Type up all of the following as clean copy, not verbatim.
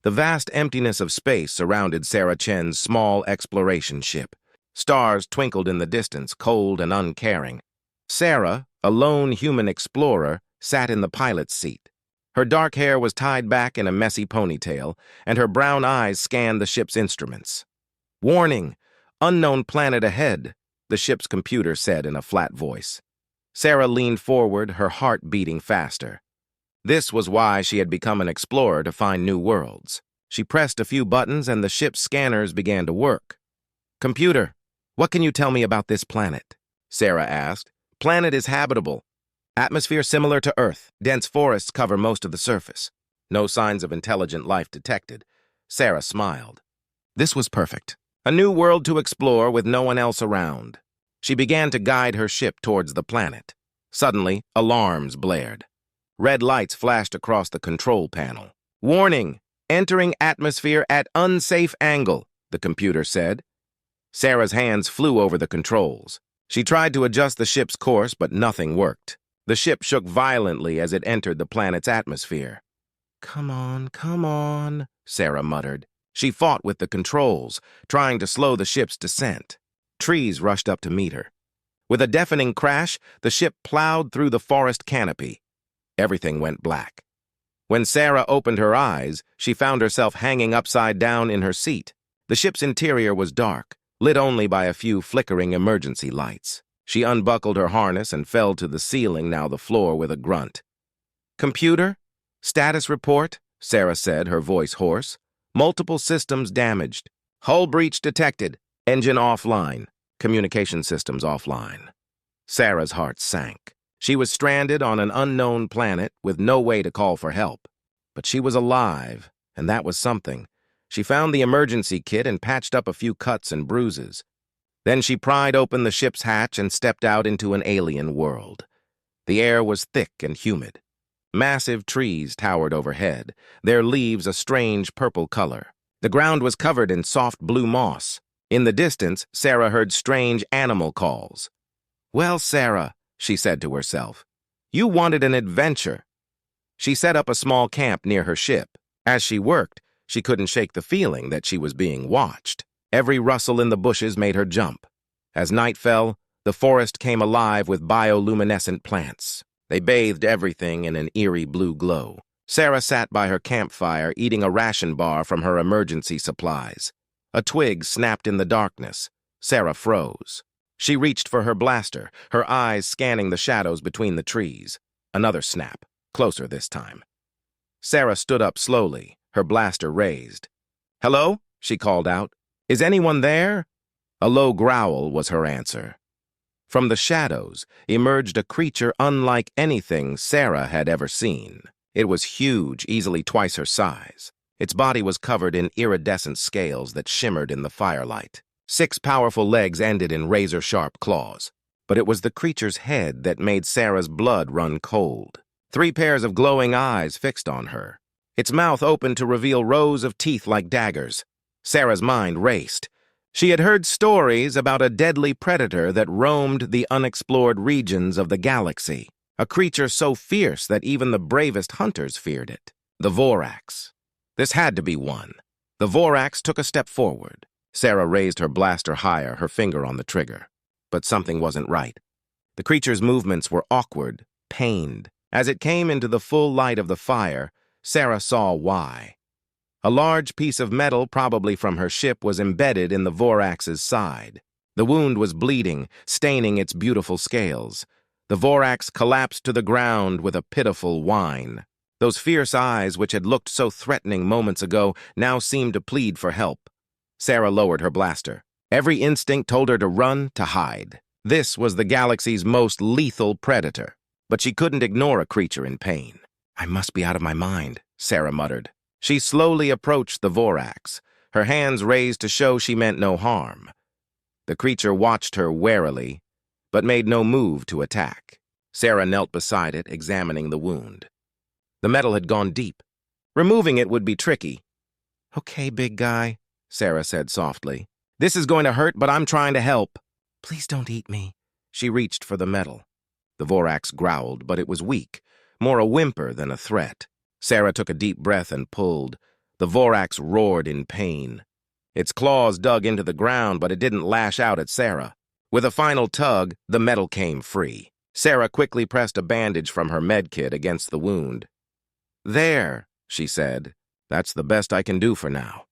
The vast emptiness of space surrounded Sarah Chen's small exploration ship. Stars twinkled in the distance, cold and uncaring. Sarah, a lone human explorer, sat in the pilot's seat. Her dark hair was tied back in a messy ponytail, and her brown eyes scanned the ship's instruments. "Warning! Unknown planet ahead," the ship's computer said in a flat voice. Sarah leaned forward, her heart beating faster. This was why she had become an explorer, to find new worlds. She pressed a few buttons and the ship's scanners began to work. "Computer, what can you tell me about this planet?" Sarah asked. "Planet is habitable. Atmosphere similar to Earth. Dense forests cover most of the surface. No signs of intelligent life detected." Sarah smiled. This was perfect. A new world to explore with no one else around. She began to guide her ship towards the planet. Suddenly, alarms blared. Red lights flashed across the control panel. "Warning! Entering atmosphere at unsafe angle," the computer said. Sarah's hands flew over the controls. She tried to adjust the ship's course, but nothing worked. The ship shook violently as it entered the planet's atmosphere. Come on," Sarah muttered. She fought with the controls, trying to slow the ship's descent. Trees rushed up to meet her. With a deafening crash, the ship plowed through the forest canopy. Everything went black. When Sarah opened her eyes, she found herself hanging upside down in her seat. The ship's interior was dark, lit only by a few flickering emergency lights. She unbuckled her harness and fell to the ceiling, now the floor, with a grunt. "Computer? Status report?" Sarah said, her voice hoarse. "Multiple systems damaged. Hull breach detected. Engine offline. Communication systems offline." Sarah's heart sank. She was stranded on an unknown planet with no way to call for help. But she was alive, and that was something. She found the emergency kit and patched up a few cuts and bruises. Then she pried open the ship's hatch and stepped out into an alien world. The air was thick and humid. Massive trees towered overhead, their leaves a strange purple color. The ground was covered in soft blue moss. In the distance, Sarah heard strange animal calls. "Well, Sarah," she said to herself, "you wanted an adventure." She set up a small camp near her ship. As she worked, she couldn't shake the feeling that she was being watched. Every rustle in the bushes made her jump. As night fell, the forest came alive with bioluminescent plants. They bathed everything in an eerie blue glow. Sarah sat by her campfire, eating a ration bar from her emergency supplies. A twig snapped in the darkness. Sarah froze. She reached for her blaster, her eyes scanning the shadows between the trees. Another snap, closer this time. Sarah stood up slowly, her blaster raised. "Hello?" she called out. "Is anyone there?" A low growl was her answer. From the shadows emerged a creature unlike anything Sarah had ever seen. It was huge, easily twice her size. Its body was covered in iridescent scales that shimmered in the firelight. 6 powerful legs ended in razor-sharp claws. But it was the creature's head that made Sarah's blood run cold. 3 pairs of glowing eyes fixed on her. Its mouth opened to reveal rows of teeth like daggers. Sarah's mind raced. She had heard stories about a deadly predator that roamed the unexplored regions of the galaxy. A creature so fierce that even the bravest hunters feared it. The Vorax. This had to be one. The Vorax took a step forward. Sarah raised her blaster higher, her finger on the trigger. But something wasn't right. The creature's movements were awkward, pained. As it came into the full light of the fire, Sarah saw why. A large piece of metal, probably from her ship, was embedded in the Vorax's side. The wound was bleeding, staining its beautiful scales. The Vorax collapsed to the ground with a pitiful whine. Those fierce eyes, which had looked so threatening moments ago, now seemed to plead for help. Sarah lowered her blaster. Every instinct told her to run, to hide. This was the galaxy's most lethal predator. But she couldn't ignore a creature in pain. "I must be out of my mind," Sarah muttered. She slowly approached the Vorax, her hands raised to show she meant no harm. The creature watched her warily, but made no move to attack. Sarah knelt beside it, examining the wound. The metal had gone deep. Removing it would be tricky. "Okay, big guy," Sarah said softly. "This is going to hurt, but I'm trying to help." "Please don't eat me." She reached for the metal. The Vorax growled, but it was weak, more a whimper than a threat. Sarah took a deep breath and pulled. The Vorax roared in pain. Its claws dug into the ground, but it didn't lash out at Sarah. With a final tug, the metal came free. Sarah quickly pressed a bandage from her medkit against the wound. "There," she said. "That's the best I can do for now."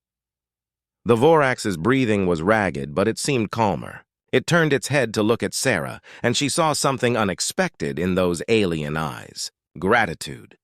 The Vorax's breathing was ragged, but it seemed calmer. It turned its head to look at Sarah, and she saw something unexpected in those alien eyes. Gratitude.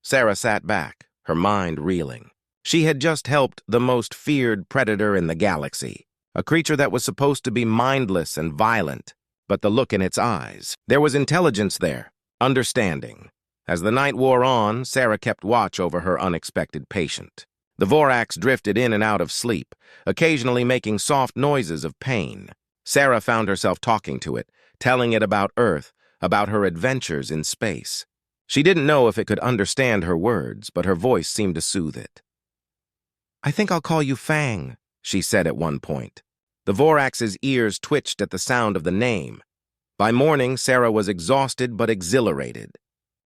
Sarah sat back, her mind reeling. She had just helped the most feared predator in the galaxy, a creature that was supposed to be mindless and violent. But the look in its eyes, there was intelligence there, understanding. As the night wore on, Sarah kept watch over her unexpected patient. The Vorax drifted in and out of sleep, occasionally making soft noises of pain. Sarah found herself talking to it, telling it about Earth, about her adventures in space. She didn't know if it could understand her words, but her voice seemed to soothe it. "I think I'll call you Fang," she said at one point. The Vorax's ears twitched at the sound of the name. By morning, Sarah was exhausted but exhilarated.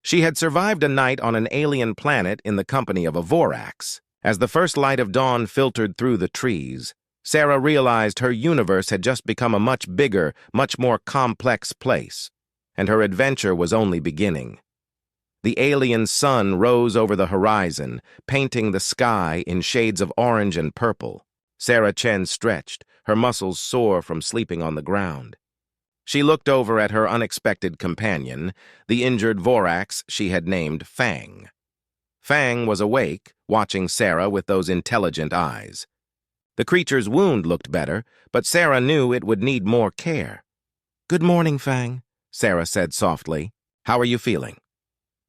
She had survived a night on an alien planet in the company of a Vorax. As the first light of dawn filtered through the trees, Sarah realized her universe had just become a much bigger, much more complex place, and her adventure was only beginning. The alien sun rose over the horizon, painting the sky in shades of orange and purple. Sarah Chen stretched, her muscles sore from sleeping on the ground. She looked over at her unexpected companion, the injured Vorax she had named Fang. Fang was awake, watching Sarah with those intelligent eyes. The creature's wound looked better, but Sarah knew it would need more care. "Good morning, Fang," Sarah said softly. "How are you feeling?"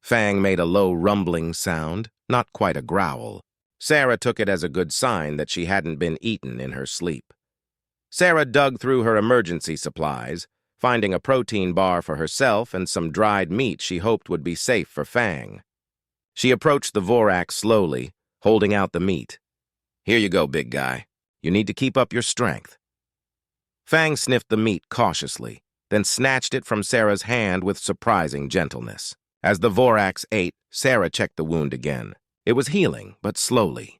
Fang made a low rumbling sound, not quite a growl. Sarah took it as a good sign that she hadn't been eaten in her sleep. Sarah dug through her emergency supplies, finding a protein bar for herself and some dried meat she hoped would be safe for Fang. She approached the Vorax slowly, holding out the meat. "Here you go, big guy. You need to keep up your strength." Fang sniffed the meat cautiously, then snatched it from Sarah's hand with surprising gentleness. As the Vorax ate, Sarah checked the wound again. It was healing, but slowly.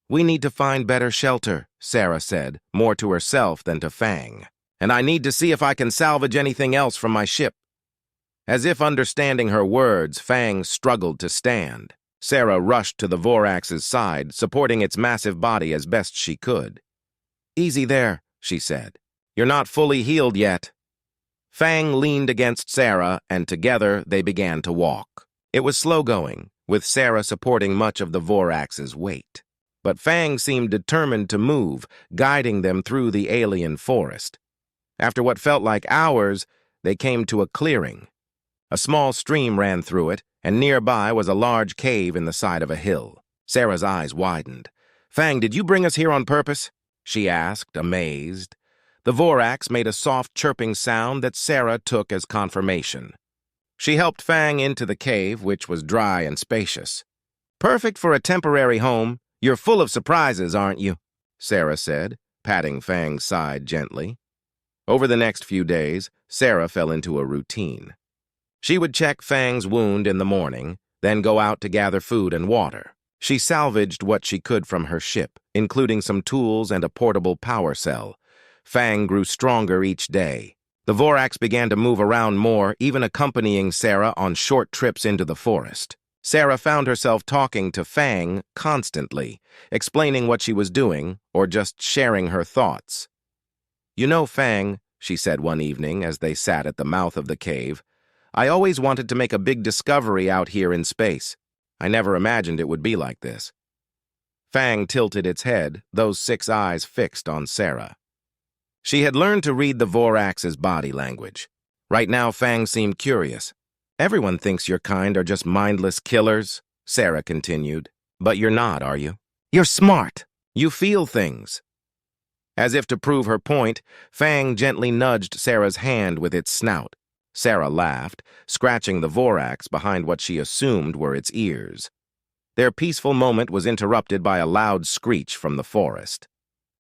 "We need to find better shelter," Sarah said, more to herself than to Fang. "And I need to see if I can salvage anything else from my ship." As if understanding her words, Fang struggled to stand. Sarah rushed to the Vorax's side, supporting its massive body as best she could. "Easy there," she said. "You're not fully healed yet." Fang leaned against Sarah, and together they began to walk. It was slow going, with Sarah supporting much of the Vorax's weight. But Fang seemed determined to move, guiding them through the alien forest. After what felt like hours, they came to a clearing. A small stream ran through it, and nearby was a large cave in the side of a hill. Sarah's eyes widened. "Fang, did you bring us here on purpose?" she asked, amazed. The Vorax made a soft chirping sound that Sarah took as confirmation. She helped Fang into the cave, which was dry and spacious. "Perfect for a temporary home. You're full of surprises, aren't you?" Sarah said, patting Fang's side gently. Over the next few days, Sarah fell into a routine. She would check Fang's wound in the morning, then go out to gather food and water. She salvaged what she could from her ship, including some tools and a portable power cell. Fang grew stronger each day. The Vorax began to move around more, even accompanying Sarah on short trips into the forest. Sarah found herself talking to Fang constantly, explaining what she was doing, or just sharing her thoughts. "You know, Fang," she said one evening as they sat at the mouth of the cave, "I always wanted to make a big discovery out here in space. I never imagined it would be like this." Fang tilted its head, those 6 eyes fixed on Sarah. She had learned to read the Vorax's body language. Right now, Fang seemed curious. "Everyone thinks your kind are just mindless killers," Sarah continued. "But you're not, are you? You're smart. You feel things." As if to prove her point, Fang gently nudged Sarah's hand with its snout. Sarah laughed, scratching the Vorax behind what she assumed were its ears. Their peaceful moment was interrupted by a loud screech from the forest.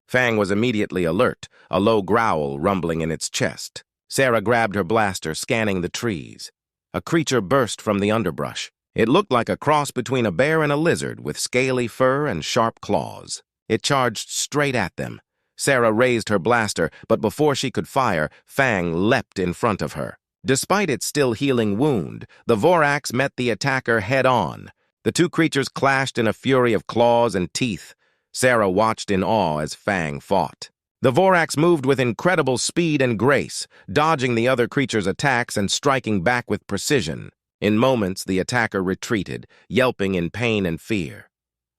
Fang was immediately alert, a low growl rumbling in its chest. Sarah grabbed her blaster, scanning the trees. A creature burst from the underbrush. It looked like a cross between a bear and a lizard with scaly fur and sharp claws. It charged straight at them. Sarah raised her blaster, but before she could fire, Fang leapt in front of her. Despite its still healing wound, the Vorax met the attacker head-on. The two creatures clashed in a fury of claws and teeth. Sarah watched in awe as Fang fought. The Vorax moved with incredible speed and grace, dodging the other creature's attacks and striking back with precision. In moments, the attacker retreated, yelping in pain and fear.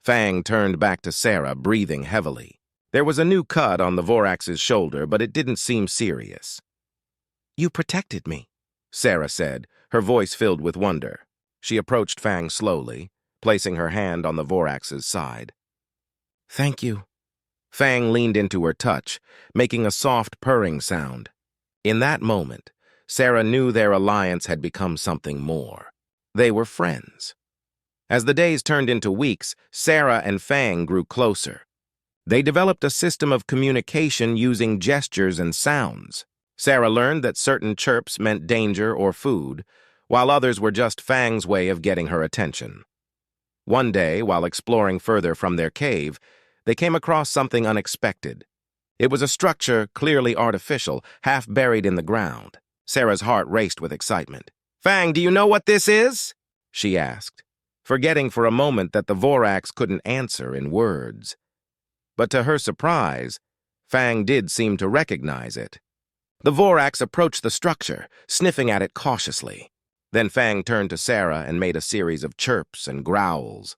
Fang turned back to Sarah, breathing heavily. There was a new cut on the Vorax's shoulder, but it didn't seem serious. "You protected me," Sarah said, her voice filled with wonder. She approached Fang slowly, placing her hand on the Vorax's side. "Thank you." Fang leaned into her touch, making a soft purring sound. In that moment, Sarah knew their alliance had become something more. They were friends. As the days turned into weeks, Sarah and Fang grew closer. They developed a system of communication using gestures and sounds. Sarah learned that certain chirps meant danger or food, while others were just Fang's way of getting her attention. One day, while exploring further from their cave, they came across something unexpected. It was a structure clearly artificial, half buried in the ground. Sarah's heart raced with excitement. "Fang, do you know what this is?" she asked, forgetting for a moment that the Vorax couldn't answer in words. But to her surprise, Fang did seem to recognize it. The Vorax approached the structure, sniffing at it cautiously. Then Fang turned to Sarah and made a series of chirps and growls.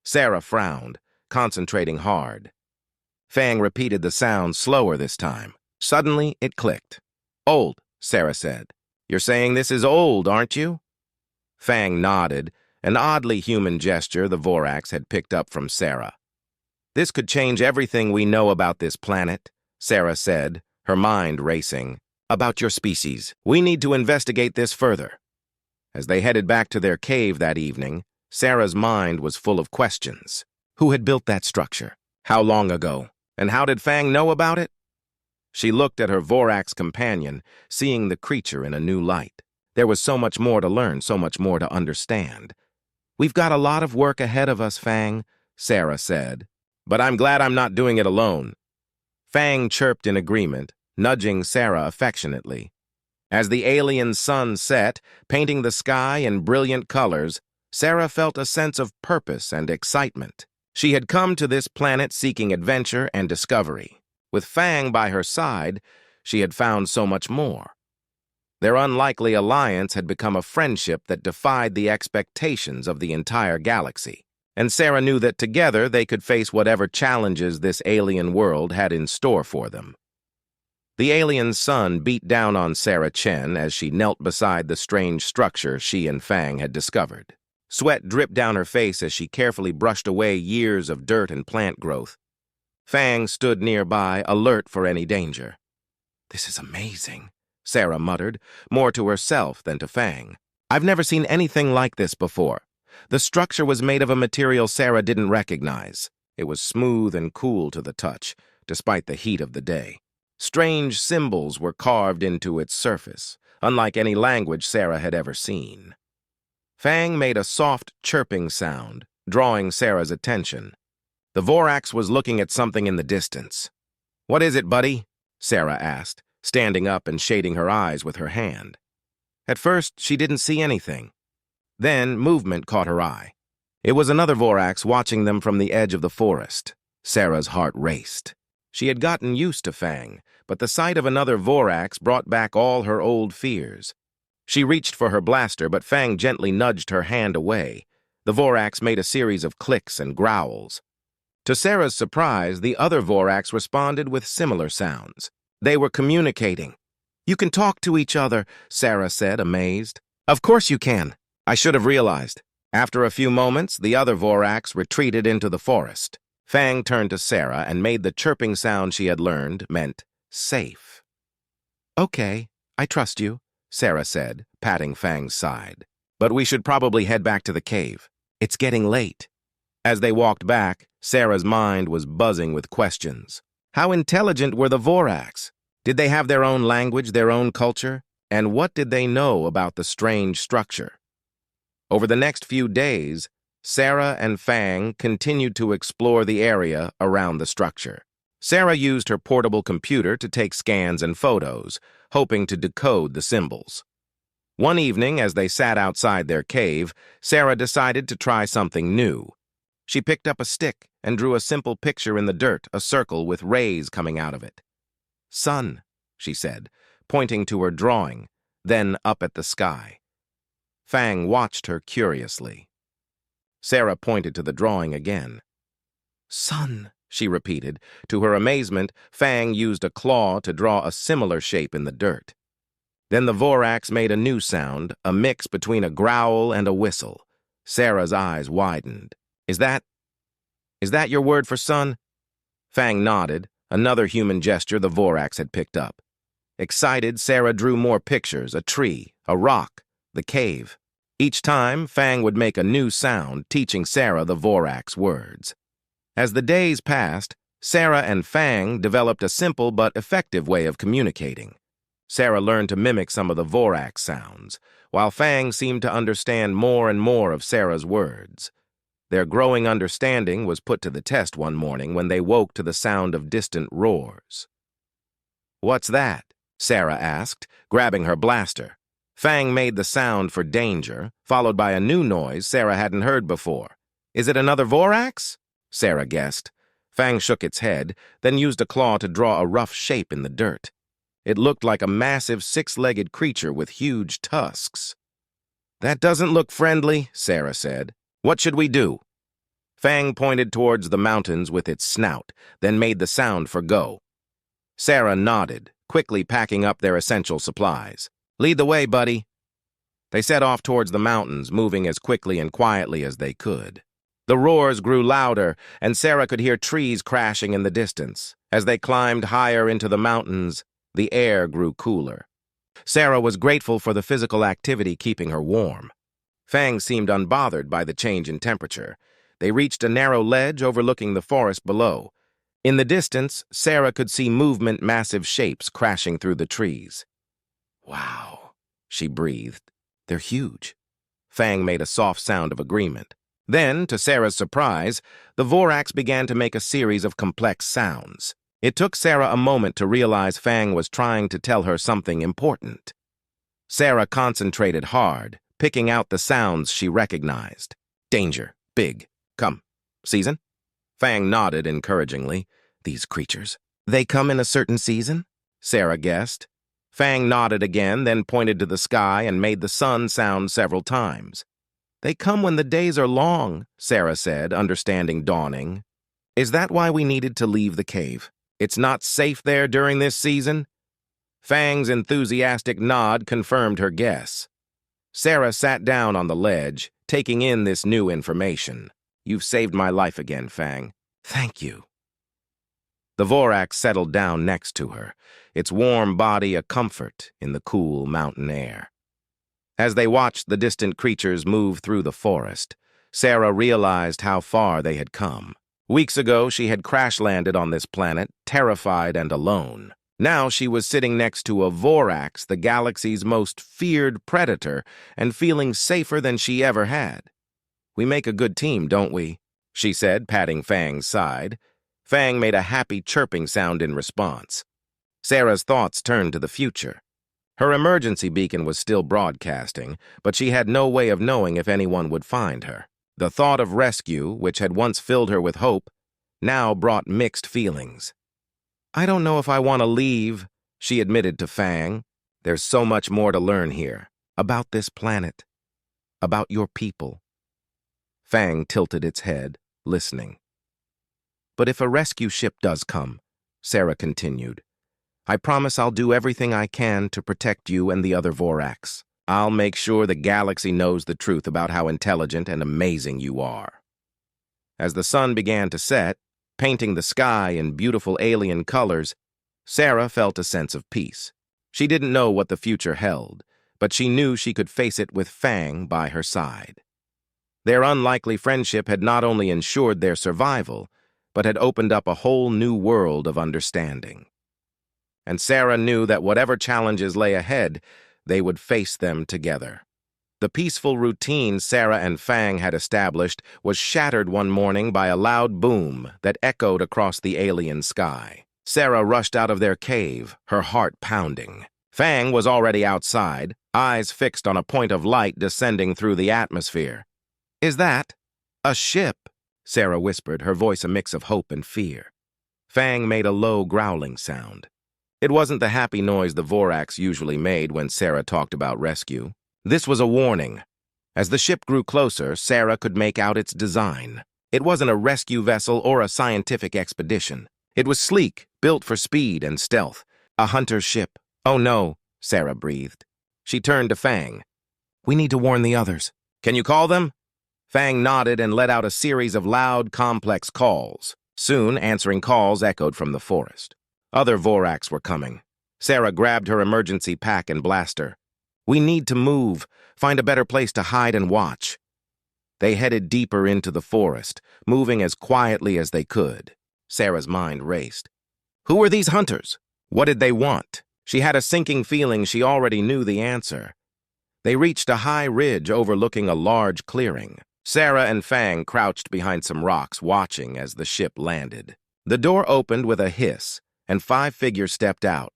Sarah frowned, concentrating hard. Fang repeated the sound slower this time. Suddenly, it clicked. "Old," Sarah said. "You're saying this is old, aren't you?" Fang nodded, an oddly human gesture the Vorax had picked up from Sarah. "This could change everything we know about this planet," Sarah said, her mind racing. "About your species. We need to investigate this further." As they headed back to their cave that evening, Sarah's mind was full of questions. Who had built that structure? How long ago? And how did Fang know about it? She looked at her Vorax companion, seeing the creature in a new light. There was so much more to learn, so much more to understand. "We've got a lot of work ahead of us, Fang," Sarah said. "But I'm glad I'm not doing it alone." Fang chirped in agreement, nudging Sarah affectionately. As the alien sun set, painting the sky in brilliant colors, Sarah felt a sense of purpose and excitement. She had come to this planet seeking adventure and discovery. With Fang by her side, she had found so much more. Their unlikely alliance had become a friendship that defied the expectations of the entire galaxy. And Sarah knew that together they could face whatever challenges this alien world had in store for them. The alien sun beat down on Sarah Chen as she knelt beside the strange structure she and Fang had discovered. Sweat dripped down her face as she carefully brushed away years of dirt and plant growth. Fang stood nearby, alert for any danger. "This is amazing," Sarah muttered, more to herself than to Fang. "I've never seen anything like this before." The structure was made of a material Sarah didn't recognize. It was smooth and cool to the touch, despite the heat of the day. Strange symbols were carved into its surface, unlike any language Sarah had ever seen. Fang made a soft chirping sound, drawing Sarah's attention. The Vorax was looking at something in the distance. "What is it, buddy?" Sarah asked, standing up and shading her eyes with her hand. At first, she didn't see anything. Then, movement caught her eye. It was another Vorax watching them from the edge of the forest. Sarah's heart raced. She had gotten used to Fang, but the sight of another Vorax brought back all her old fears. She reached for her blaster, but Fang gently nudged her hand away. The Vorax made a series of clicks and growls. To Sarah's surprise, the other Vorax responded with similar sounds. They were communicating. "You can talk to each other," Sarah said, amazed. "Of course you can. I should have realized." After a few moments, the other Vorax retreated into the forest. Fang turned to Sarah and made the chirping sound she had learned meant safe. "Okay, I trust you," Sarah said, patting Fang's side. "But we should probably head back to the cave. It's getting late." As they walked back, Sarah's mind was buzzing with questions. How intelligent were the Vorax? Did they have their own language, their own culture? And what did they know about the strange structure? Over the next few days, Sarah and Fang continued to explore the area around the structure. Sarah used her portable computer to take scans and photos, hoping to decode the symbols. One evening, as they sat outside their cave, Sarah decided to try something new. She picked up a stick and drew a simple picture in the dirt, a circle with rays coming out of it. "Sun," she said, pointing to her drawing, then up at the sky. Fang watched her curiously. Sarah pointed to the drawing again. "Sun," she repeated. To her amazement, Fang used a claw to draw a similar shape in the dirt. Then the Vorax made a new sound, a mix between a growl and a whistle. Sarah's eyes widened. Is that your word for sun?" Fang nodded, another human gesture the Vorax had picked up. Excited, Sarah drew more pictures, a tree, a rock, the cave. Each time, Fang would make a new sound, teaching Sarah the Vorax words. As the days passed, Sarah and Fang developed a simple but effective way of communicating. Sarah learned to mimic some of the Vorax sounds, while Fang seemed to understand more and more of Sarah's words. Their growing understanding was put to the test one morning when they woke to the sound of distant roars. "What's that?" Sarah asked, grabbing her blaster. Fang made the sound for danger, followed by a new noise Sarah hadn't heard before. "Is it another Vorax?" Sarah guessed. Fang shook its head, then used a claw to draw a rough shape in the dirt. It looked like a massive six-legged creature with huge tusks. "That doesn't look friendly," Sarah said. "What should we do?" Fang pointed towards the mountains with its snout, then made the sound for go. Sarah nodded, quickly packing up their essential supplies. "Lead the way, buddy." They set off towards the mountains, moving as quickly and quietly as they could. The roars grew louder, and Sarah could hear trees crashing in the distance. As they climbed higher into the mountains, the air grew cooler. Sarah was grateful for the physical activity keeping her warm. Fang seemed unbothered by the change in temperature. They reached a narrow ledge overlooking the forest below. In the distance, Sarah could see movement, massive shapes crashing through the trees. "Wow," she breathed. "They're huge." Fang made a soft sound of agreement. Then, to Sarah's surprise, the Vorax began to make a series of complex sounds. It took Sarah a moment to realize Fang was trying to tell her something important. Sarah concentrated hard, picking out the sounds she recognized. "Danger. Big. Come. Season?" Fang nodded encouragingly. "These creatures. They come in a certain season?" Sarah guessed. Fang nodded again, then pointed to the sky and made the sun sound several times. "They come when the days are long," Sarah said, understanding dawning. "Is that why we needed to leave the cave? It's not safe there during this season?" Fang's enthusiastic nod confirmed her guess. Sarah sat down on the ledge, taking in this new information. "You've saved my life again, Fang." "Thank you." The Vorax settled down next to her, its warm body a comfort in the cool mountain air. As they watched the distant creatures move through the forest, Sarah realized how far they had come. Weeks ago, she had crash-landed on this planet, terrified and alone. Now she was sitting next to a Vorax, the galaxy's most feared predator, and feeling safer than she ever had. "We make a good team, don't we?" she said, patting Fang's side. Fang made a happy chirping sound in response. Sarah's thoughts turned to the future. Her emergency beacon was still broadcasting, but she had no way of knowing if anyone would find her. The thought of rescue, which had once filled her with hope, now brought mixed feelings. "I don't know if I want to leave," she admitted to Fang. "There's so much more to learn here, about this planet, about your people." Fang tilted its head, listening. "But if a rescue ship does come," Sarah continued, "I promise I'll do everything I can to protect you and the other Vorax. I'll make sure the galaxy knows the truth about how intelligent and amazing you are." As the sun began to set, painting the sky in beautiful alien colors, Sarah felt a sense of peace. She didn't know what the future held, but she knew she could face it with Fang by her side. Their unlikely friendship had not only ensured their survival, but had opened up a whole new world of understanding. And Sarah knew that whatever challenges lay ahead, they would face them together. The peaceful routine Sarah and Fang had established was shattered one morning by a loud boom that echoed across the alien sky. Sarah rushed out of their cave, her heart pounding. Fang was already outside, eyes fixed on a point of light descending through the atmosphere. "Is that a ship?" Sarah whispered, her voice a mix of hope and fear. Fang made a low, growling sound. It wasn't the happy noise the Vorax usually made when Sarah talked about rescue. This was a warning. As the ship grew closer, Sarah could make out its design. It wasn't a rescue vessel or a scientific expedition. It was sleek, built for speed and stealth. A hunter's ship. "Oh no," Sarah breathed. She turned to Fang. "We need to warn the others. Can you call them?" Fang nodded and let out a series of loud, complex calls. Soon, answering calls echoed from the forest. Other Vorax were coming. Sarah grabbed her emergency pack and blaster. "We need to move, find a better place to hide and watch." They headed deeper into the forest, moving as quietly as they could. Sarah's mind raced. Who were these hunters? What did they want? She had a sinking feeling she already knew the answer. They reached a high ridge overlooking a large clearing. Sarah and Fang crouched behind some rocks, watching as the ship landed. The door opened with a hiss, and 5 figures stepped out.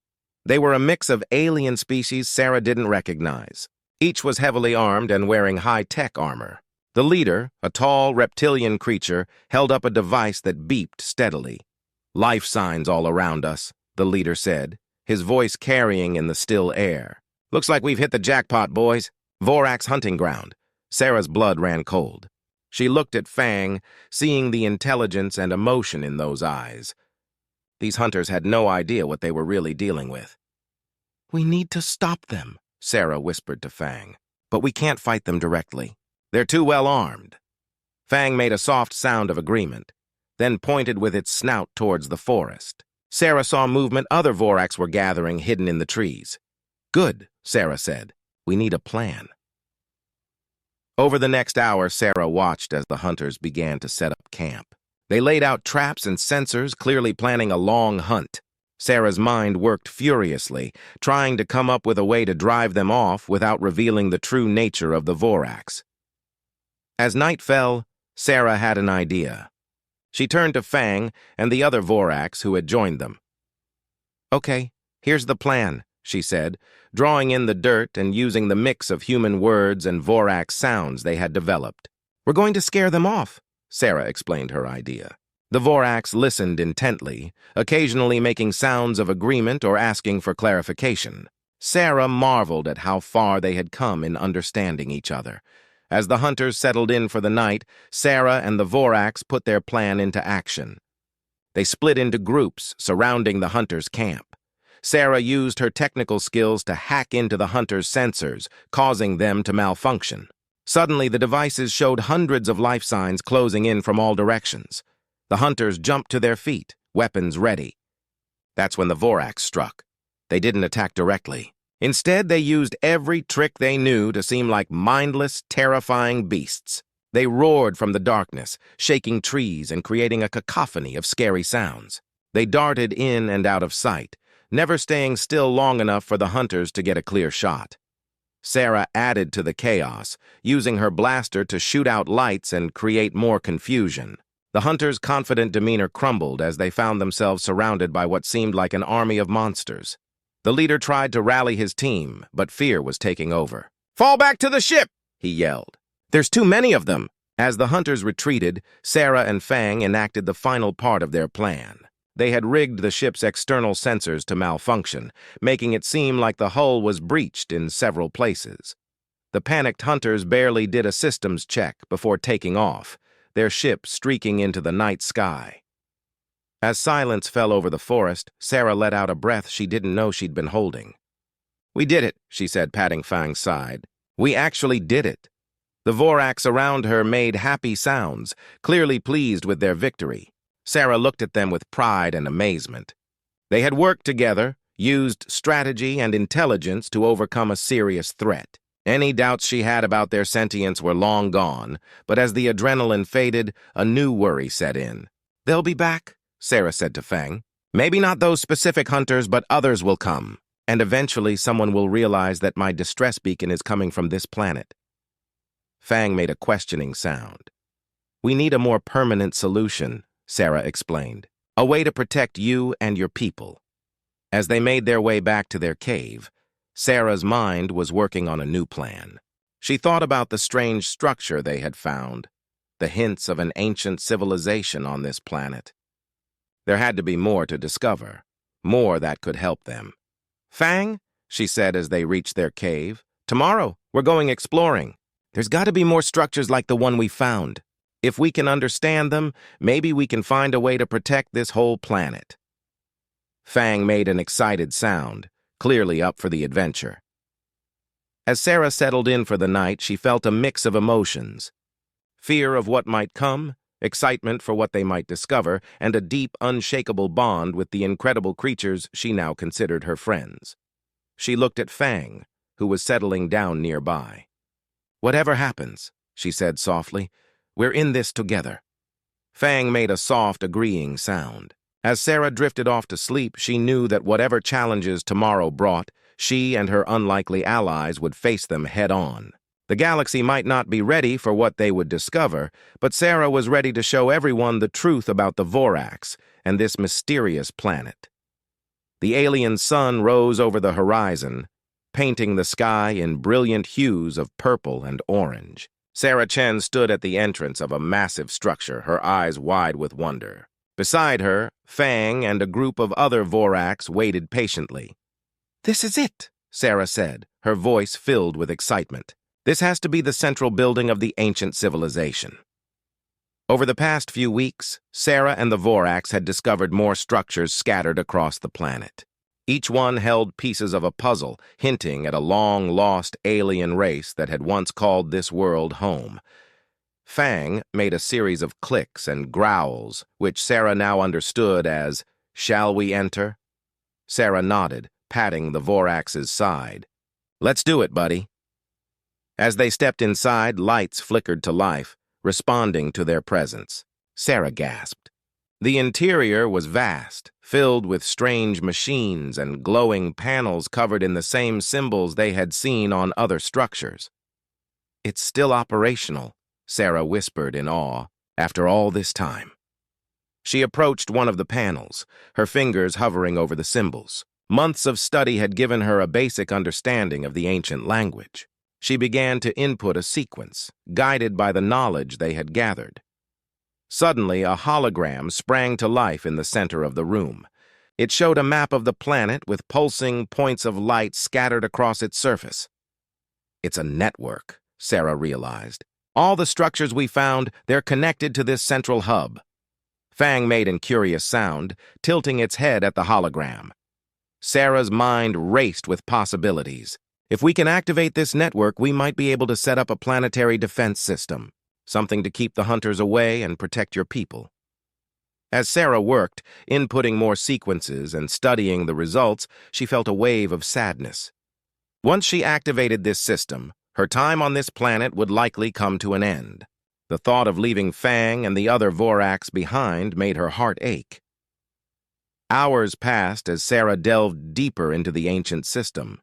They were a mix of alien species Sarah didn't recognize. Each was heavily armed and wearing high-tech armor. The leader, a tall, reptilian creature, held up a device that beeped steadily. "Life signs all around us," the leader said, his voice carrying in the still air. "Looks like we've hit the jackpot, boys. Vorax hunting ground." Sarah's blood ran cold. She looked at Fang, seeing the intelligence and emotion in those eyes. These hunters had no idea what they were really dealing with. "We need to stop them," Sarah whispered to Fang. "But we can't fight them directly. They're too well armed." Fang made a soft sound of agreement, then pointed with its snout towards the forest. Sarah saw movement other Vorax were gathering hidden in the trees. "Good," Sarah said. "We need a plan." Over the next hour, Sarah watched as the hunters began to set up camp. They laid out traps and sensors, clearly planning a long hunt. Sarah's mind worked furiously, trying to come up with a way to drive them off without revealing the true nature of the Vorax. As night fell, Sarah had an idea. She turned to Fang and the other Vorax who had joined them. "Okay, here's the plan," she said, drawing in the dirt and using the mix of human words and Vorax sounds they had developed. "We're going to scare them off," Sarah explained her idea. The Vorax listened intently, occasionally making sounds of agreement or asking for clarification. Sarah marveled at how far they had come in understanding each other. As the hunters settled in for the night, Sarah and the Vorax put their plan into action. They split into groups surrounding the hunters' camp. Sarah used her technical skills to hack into the hunters' sensors, causing them to malfunction. Suddenly, the devices showed hundreds of life signs closing in from all directions. The hunters jumped to their feet, weapons ready. That's when the Vorax struck. They didn't attack directly. Instead, they used every trick they knew to seem like mindless, terrifying beasts. They roared from the darkness, shaking trees and creating a cacophony of scary sounds. They darted in and out of sight, never staying still long enough for the hunters to get a clear shot. Sarah added to the chaos, using her blaster to shoot out lights and create more confusion. The hunters' confident demeanor crumbled as they found themselves surrounded by what seemed like an army of monsters. The leader tried to rally his team, but fear was taking over. "Fall back to the ship!" he yelled. "There's too many of them!" As the hunters retreated, Sarah and Fang enacted the final part of their plan. They had rigged the ship's external sensors to malfunction, making it seem like the hull was breached in several places. The panicked hunters barely did a systems check before taking off, their ship streaking into the night sky. As silence fell over the forest, Sarah let out a breath she didn't know she'd been holding. "We did it," she said, patting Fang's side. "We actually did it." The Vorax around her made happy sounds, clearly pleased with their victory. Sarah looked at them with pride and amazement. They had worked together, used strategy and intelligence to overcome a serious threat. Any doubts she had about their sentience were long gone, but as the adrenaline faded, a new worry set in. "They'll be back," Sarah said to Fang. "Maybe not those specific hunters, but others will come. And eventually someone will realize that my distress beacon is coming from this planet." Fang made a questioning sound. "We need a more permanent solution," Sarah explained. "A way to protect you and your people." As they made their way back to their cave, Sarah's mind was working on a new plan. She thought about the strange structure they had found, the hints of an ancient civilization on this planet. There had to be more to discover, more that could help them. "Fang," she said as they reached their cave, "tomorrow we're going exploring. There's got to be more structures like the one we found. If we can understand them, maybe we can find a way to protect this whole planet." Fang made an excited sound, clearly up for the adventure. As Sarah settled in for the night, she felt a mix of emotions. Fear of what might come, excitement for what they might discover, and a deep, unshakable bond with the incredible creatures she now considered her friends. She looked at Fang, who was settling down nearby. "Whatever happens," she said softly, "we're in this together." Fang made a soft, agreeing sound. As Sarah drifted off to sleep, she knew that whatever challenges tomorrow brought, she and her unlikely allies would face them head-on. The galaxy might not be ready for what they would discover, but Sarah was ready to show everyone the truth about the Vorax and this mysterious planet. The alien sun rose over the horizon, painting the sky in brilliant hues of purple and orange. Sarah Chen stood at the entrance of a massive structure, her eyes wide with wonder. Beside her, Fang and a group of other Vorax waited patiently. "This is it," Sarah said, her voice filled with excitement. "This has to be the central building of the ancient civilization." Over the past few weeks, Sarah and the Vorax had discovered more structures scattered across the planet. Each one held pieces of a puzzle, hinting at a long-lost alien race that had once called this world home. Fang made a series of clicks and growls, which Sarah now understood as, "Shall we enter?" Sarah nodded, patting the Vorax's side. "Let's do it, buddy." As they stepped inside, lights flickered to life, responding to their presence. Sarah gasped. The interior was vast, filled with strange machines and glowing panels covered in the same symbols they had seen on other structures. "It's still operational," Sarah whispered in awe, "after all this time." She approached one of the panels, her fingers hovering over the symbols. Months of study had given her a basic understanding of the ancient language. She began to input a sequence, guided by the knowledge they had gathered. Suddenly, a hologram sprang to life in the center of the room. It showed a map of the planet with pulsing points of light scattered across its surface. "It's a network," Sarah realized. "All the structures we found, they're connected to this central hub." Fang made a curious sound, tilting its head at the hologram. Sarah's mind raced with possibilities. "If we can activate this network, we might be able to set up a planetary defense system, something to keep the hunters away and protect your people." As Sarah worked, inputting more sequences and studying the results, she felt a wave of sadness. Once she activated this system, her time on this planet would likely come to an end. The thought of leaving Fang and the other Vorax behind made her heart ache. Hours passed as Sarah delved deeper into the ancient system.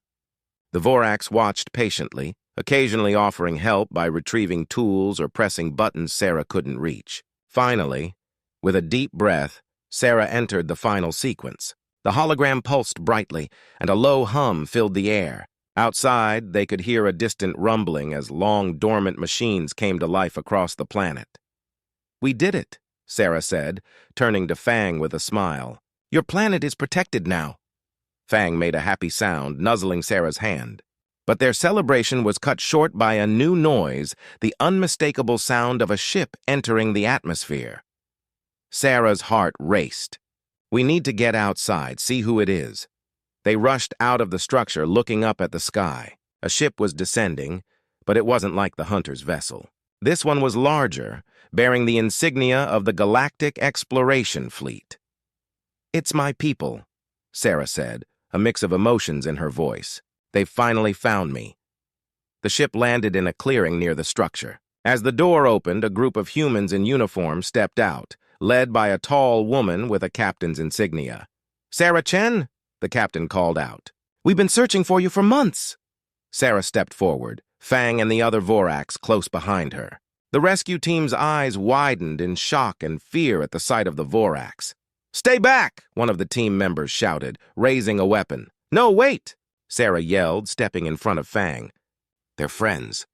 The Vorax watched patiently, occasionally offering help by retrieving tools or pressing buttons Sarah couldn't reach. Finally, with a deep breath, Sarah entered the final sequence. The hologram pulsed brightly, and a low hum filled the air. Outside, they could hear a distant rumbling as long, dormant machines came to life across the planet. "We did it," Sarah said, turning to Fang with a smile. "Your planet is protected now." Fang made a happy sound, nuzzling Sarah's hand. But their celebration was cut short by a new noise, the unmistakable sound of a ship entering the atmosphere. Sarah's heart raced. "We need to get outside, see who it is." They rushed out of the structure, looking up at the sky. A ship was descending, but it wasn't like the hunter's vessel. This one was larger, bearing the insignia of the Galactic Exploration Fleet. "It's my people," Sarah said, a mix of emotions in her voice. "They've finally found me." The ship landed in a clearing near the structure. As the door opened, a group of humans in uniform stepped out, led by a tall woman with a captain's insignia. "Sarah Chen?" the captain called out. "We've been searching for you for months." Sarah stepped forward, Fang and the other Voraks close behind her. The rescue team's eyes widened in shock and fear at the sight of the Voraks. "Stay back!" one of the team members shouted, raising a weapon. "No, wait!" Sarah yelled, stepping in front of Fang. "They're friends.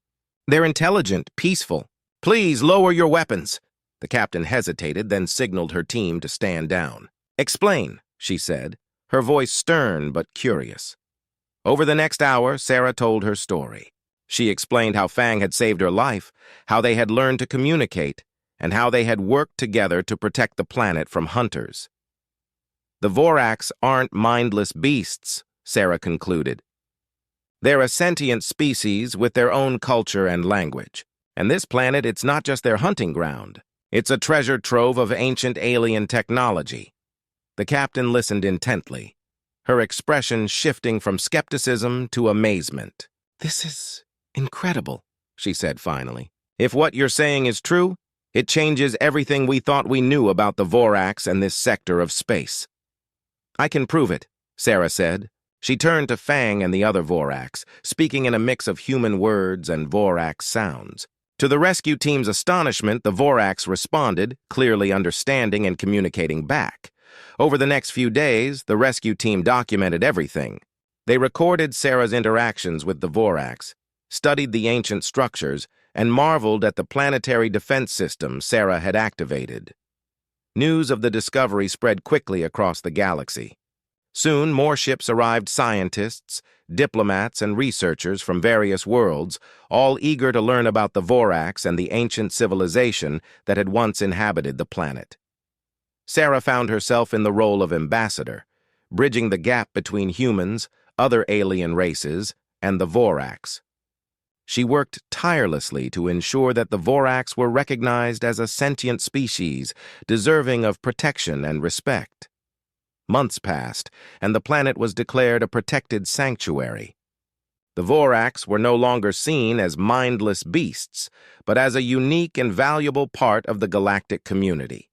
They're intelligent, peaceful. Please lower your weapons." The captain hesitated, then signaled her team to stand down. "Explain," she said, her voice stern but curious. Over the next hour, Sarah told her story. She explained how Fang had saved her life, how they had learned to communicate, and how they had worked together to protect the planet from hunters. "The Voraks aren't mindless beasts," Sarah concluded. "They're a sentient species with their own culture and language. And this planet, it's not just their hunting ground. It's a treasure trove of ancient alien technology." The captain listened intently, her expression shifting from skepticism to amazement. "This is incredible," she said finally. "If what you're saying is true, it changes everything we thought we knew about the Voraks and this sector of space." "I can prove it," Sarah said. She turned to Fang and the other Voraks, speaking in a mix of human words and Vorak sounds. To the rescue team's astonishment, the Voraks responded, clearly understanding and communicating back. Over the next few days, the rescue team documented everything. They recorded Sarah's interactions with the Voraks, studied the ancient structures, and marveled at the planetary defense system Sarah had activated. News of the discovery spread quickly across the galaxy. Soon, more ships arrived, scientists, diplomats, and researchers from various worlds, all eager to learn about the Voraks and the ancient civilization that had once inhabited the planet. Sarah found herself in the role of ambassador, bridging the gap between humans, other alien races, and the Voraks. She worked tirelessly to ensure that the Voraks were recognized as a sentient species, deserving of protection and respect. Months passed, and the planet was declared a protected sanctuary. The Voraks were no longer seen as mindless beasts, but as a unique and valuable part of the galactic community.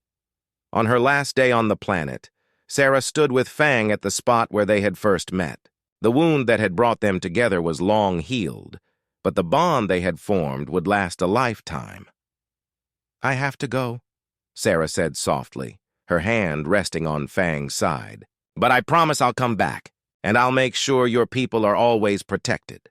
On her last day on the planet, Sarah stood with Fang at the spot where they had first met. The wound that had brought them together was long healed, but the bond they had formed would last a lifetime. "I have to go," Sarah said softly, her hand resting on Fang's side. "But I promise I'll come back, and I'll make sure your people are always protected."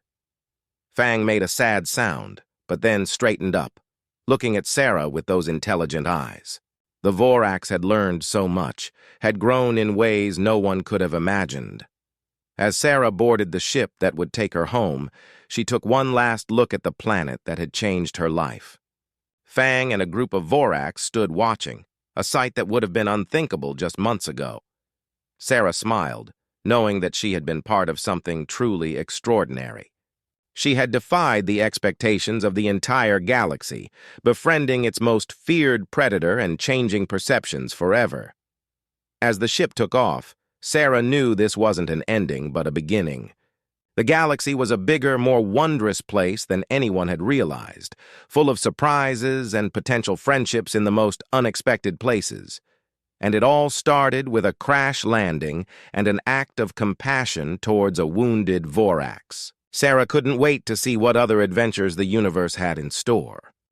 Fang made a sad sound, but then straightened up, looking at Sarah with those intelligent eyes. The Voraks had learned so much, had grown in ways no one could have imagined. As Sarah boarded the ship that would take her home, she took one last look at the planet that had changed her life. Fang and a group of Voraks stood watching, a sight that would have been unthinkable just months ago. Sarah smiled, knowing that she had been part of something truly extraordinary. She had defied the expectations of the entire galaxy, befriending its most feared predator and changing perceptions forever. As the ship took off, Sarah knew this wasn't an ending, but a beginning. The galaxy was a bigger, more wondrous place than anyone had realized, full of surprises and potential friendships in the most unexpected places. And it all started with a crash landing and an act of compassion towards a wounded Voraks. Sarah couldn't wait to see what other adventures the universe had in store.